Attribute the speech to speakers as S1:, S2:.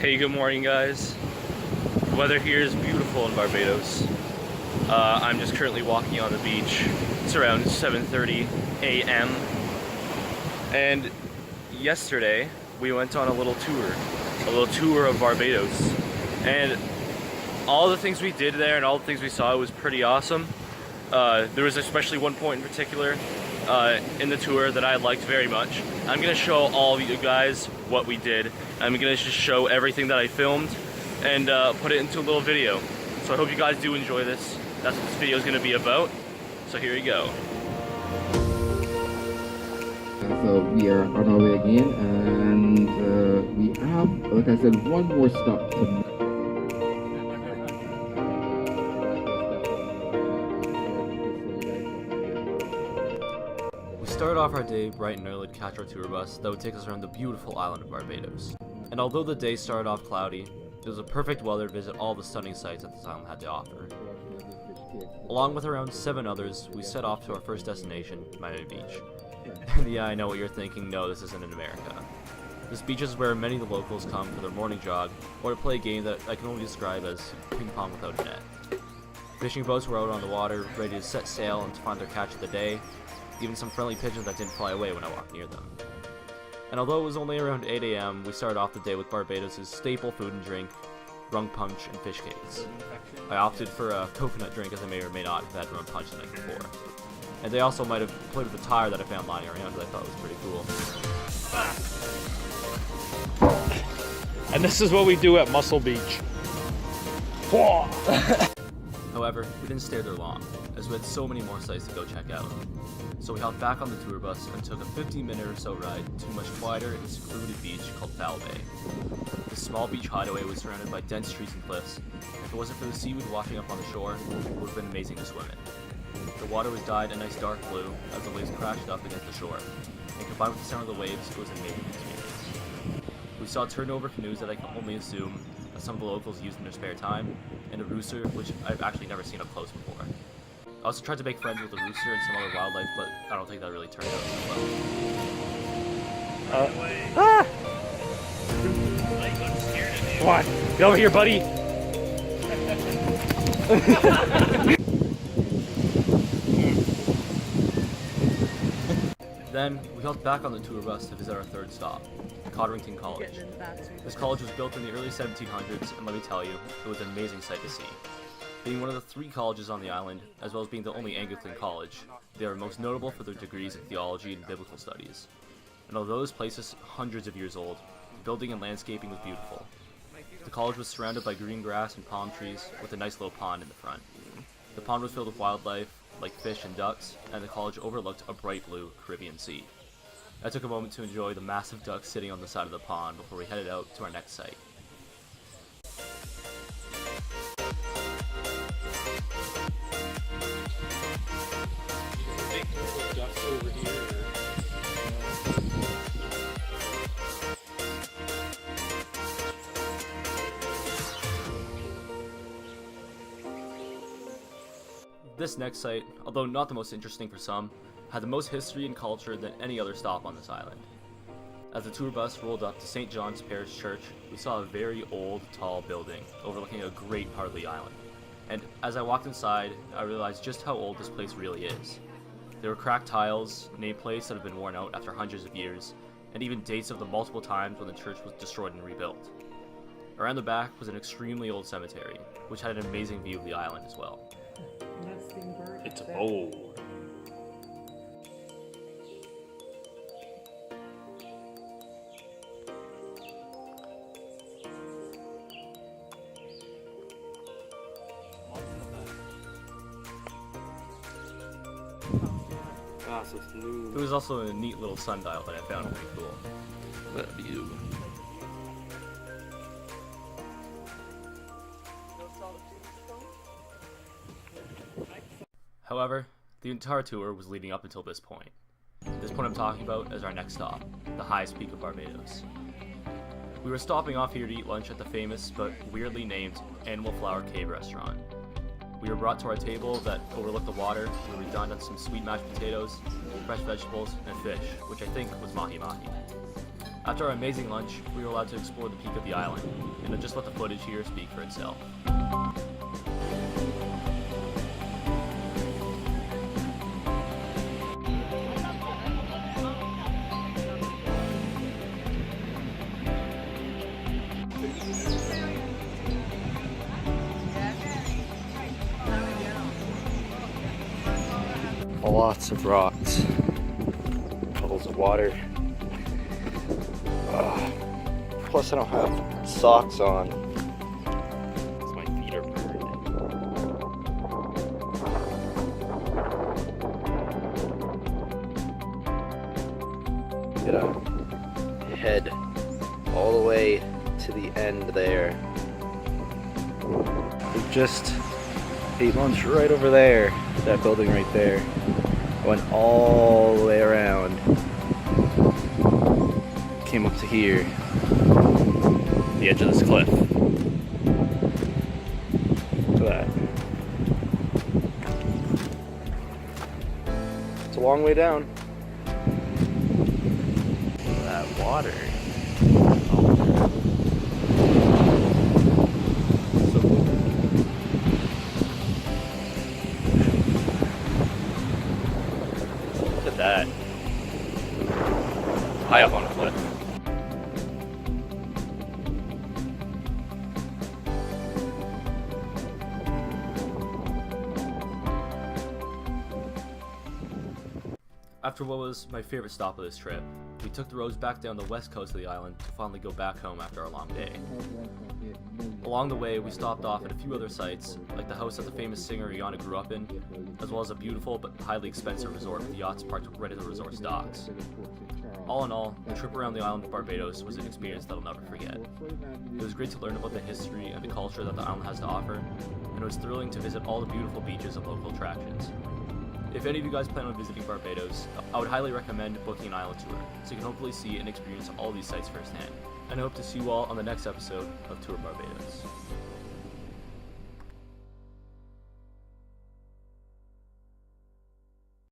S1: Hey, good morning, guys. The weather here is beautiful in Barbados. I'm just currently walking on the beach. It's around 7:30 a.m. And yesterday we went on a little tour of Barbados. And all the things we did there and all the things we saw was pretty awesome. There was especially one point in particular in the tour that I liked very much. I'm gonna show all of you guys what we did. I'm gonna just show everything that I filmed and put it into a little video. So I hope you guys do enjoy this. That's what this video is gonna be about. So here you go.
S2: So we are on our way again, and we have, like I said, one more stop to make.
S1: We started off our day bright and early to catch our tour bus that would take us around the beautiful island of Barbados. And although the day started off cloudy, it was a perfect weather to visit all the stunning sights that this island had to offer. Along with around 7 others, we set off to our first destination, Miami Beach. And yeah, I know what you're thinking, no, this isn't in America. This beach is where many of the locals come for their morning jog, or to play a game that I can only describe as ping pong without a net. Fishing boats were out on the water, ready to set sail and to find their catch of the day, even some friendly pigeons that didn't fly away when I walked near them. And although it was only around 8 a.m., we started off the day with Barbados' staple food and drink, rum punch and fish cakes. I opted for a coconut drink as I may or may not have had rum punch the night before. And they also might have played with the tire that I found lying around that I thought was pretty cool.
S3: And this is what we do at Muscle Beach.
S1: However, we didn't stay there long, as we had so many more sites to go check out. So we hopped back on the tour bus and took a 15-minute or so ride to a much quieter and secluded beach called Foul Bay. This small beach hideaway was surrounded by dense trees and cliffs, and if it wasn't for the seaweed washing up on the shore, it would have been amazing to swim in. The water was dyed a nice dark blue as the waves crashed up against the shore, and combined with the sound of the waves, it was an amazing experience. We saw turnover canoes that I can only assume that some of the locals used in their spare time, and a rooster, which I've actually never seen up close before. I also tried to make friends with the rooster and some other wildlife, but I don't think that really turned out so well.
S3: Come on, get over here, buddy.
S1: Then, we hopped back on the tour bus to visit our third stop, Codrington College. This college was built in the early 1700s, and let me tell you, it was an amazing sight to see. Being one of the 3 colleges on the island, as well as being the only Anglican college, they are most notable for their degrees in theology and biblical studies. And although this place is hundreds of years old, the building and landscaping was beautiful. The college was surrounded by green grass and palm trees, with a nice little pond in the front. The pond was filled with wildlife, like fish and ducks, and the college overlooked a bright blue Caribbean Sea. I took a moment to enjoy the massive ducks sitting on the side of the pond before we headed out to our next site.
S3: Over here.
S1: This next site, although not the most interesting for some, had the most history and culture than any other stop on this island. As the tour bus rolled up to St. John's Parish Church, we saw a very old, tall building overlooking a great part of the island. And as I walked inside, I realized just how old this place really is. There were cracked tiles, nameplates that have been worn out after hundreds of years, and even dates of the multiple times when the church was destroyed and rebuilt. Around the back was an extremely old cemetery, which had an amazing view of the island as well.
S3: It's old. So it's new.
S1: There was also a neat little sundial that I found pretty cool.
S3: That view.
S1: However, the entire tour was leading up until this point. This point I'm talking about is our next stop, the highest peak of Barbados. We were stopping off here to eat lunch at the famous but weirdly named Animal Flower Cave Restaurant. We were brought to our table that overlooked the water, where we dined on some sweet mashed potatoes, fresh vegetables, and fish, which I think was mahi-mahi. After our amazing lunch, we were allowed to explore the peak of the island, and I'll just let the footage here speak for itself.
S4: Lots of rocks, puddles of water. Plus I don't have socks on. So my feet are burned. Gotta head all the way to the end there. We just ate lunch right over there, that building right there. Went all the way around, came up to here, the edge of this cliff. Look at that. It's a long way down. Look at that water. Look at that. High up on a cliff.
S1: After what was my favorite stop of this trip, we took the roads back down the west coast of the island to finally go back home after our long day. Along the way, we stopped off at a few other sites, like the house that the famous singer Rihanna grew up in, as well as a beautiful but highly expensive resort with yachts parked right at the resort's docks. All in all, the trip around the island of Barbados was an experience that I'll never forget. It was great to learn about the history and the culture that the island has to offer, and it was thrilling to visit all the beautiful beaches and local attractions. If any of you guys plan on visiting Barbados, I would highly recommend booking an island tour, so you can hopefully see and experience all these sites firsthand. And I hope to see you all on the next episode of Tour Barbados.